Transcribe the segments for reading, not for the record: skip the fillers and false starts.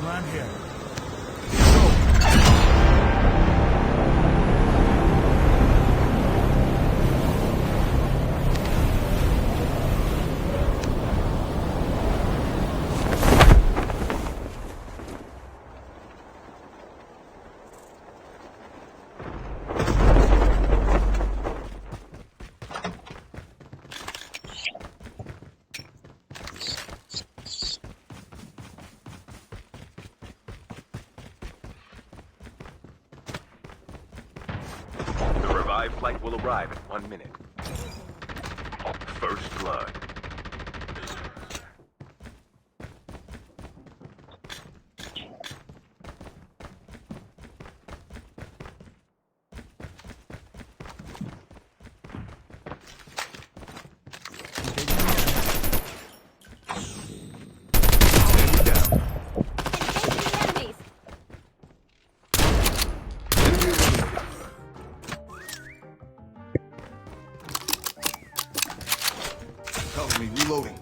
land here. Flight will arrive in 1 minute. First blood. Cover me, reloading.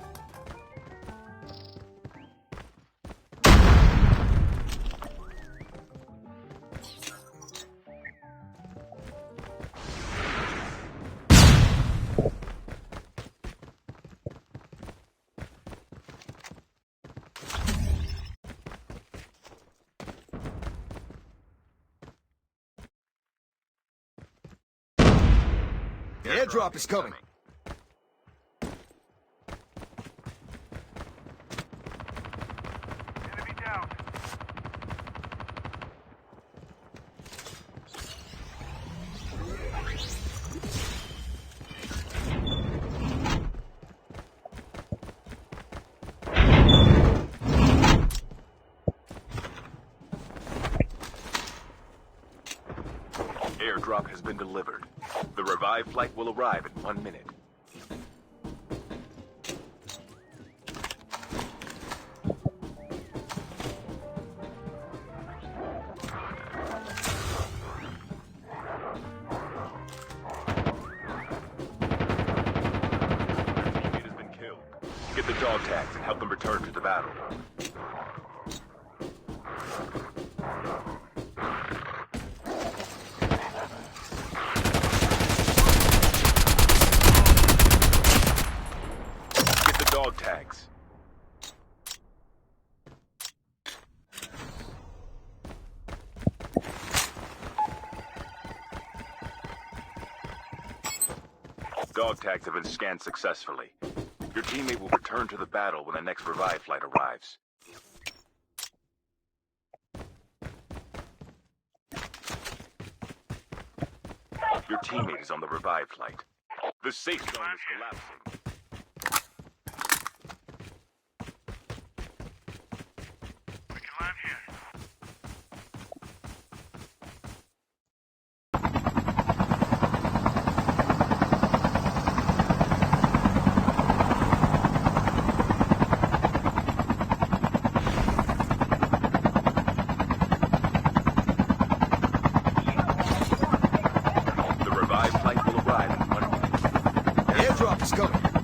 The airdrop is coming. Airdrop has been delivered. The revived flight will arrive in 1 minute. Your teammate has been killed. Get the dog tags and help them return to the battle. Dog tags. Dog tags have been scanned successfully. Your teammate will return to the battle when the next revive flight arrives. Your teammate is on the revive flight. The safe zone is collapsing. Airdrop is coming.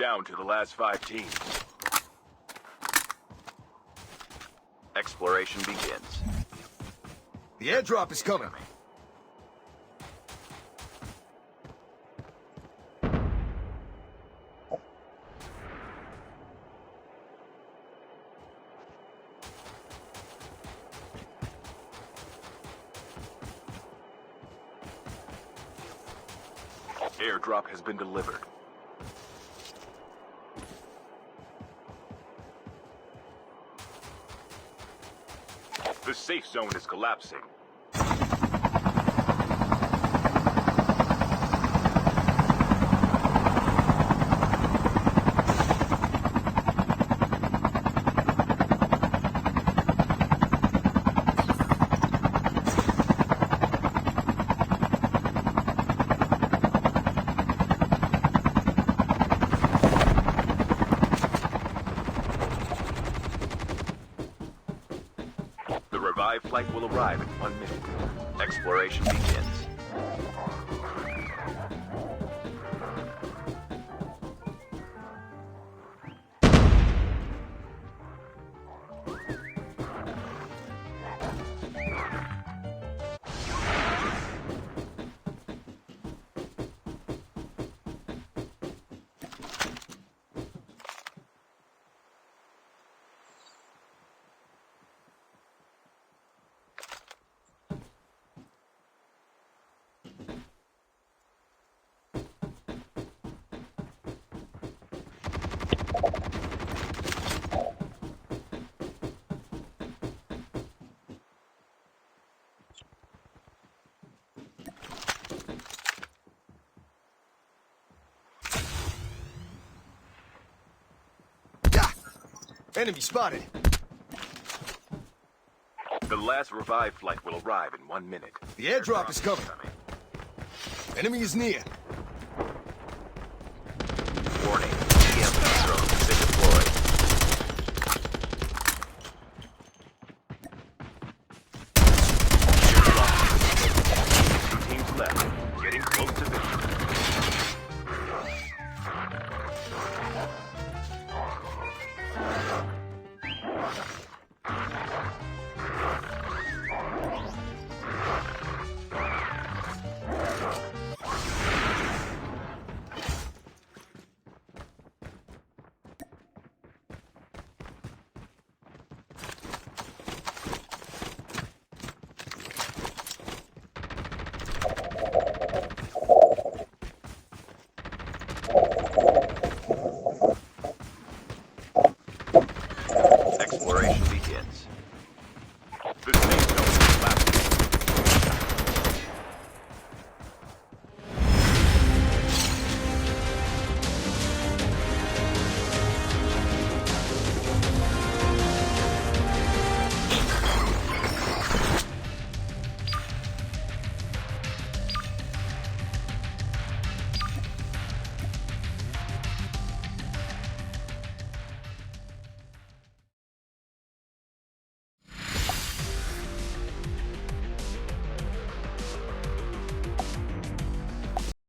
down to the last 5 teams. Exploration begins. The airdrop is coming. Airdrop has been delivered. The safe zone is collapsing. The revived flight will arrive in 1 minute. Exploration begins. Enemy spotted. The last revived flight will arrive in 1 minute. The airdrop is coming. Enemy is near.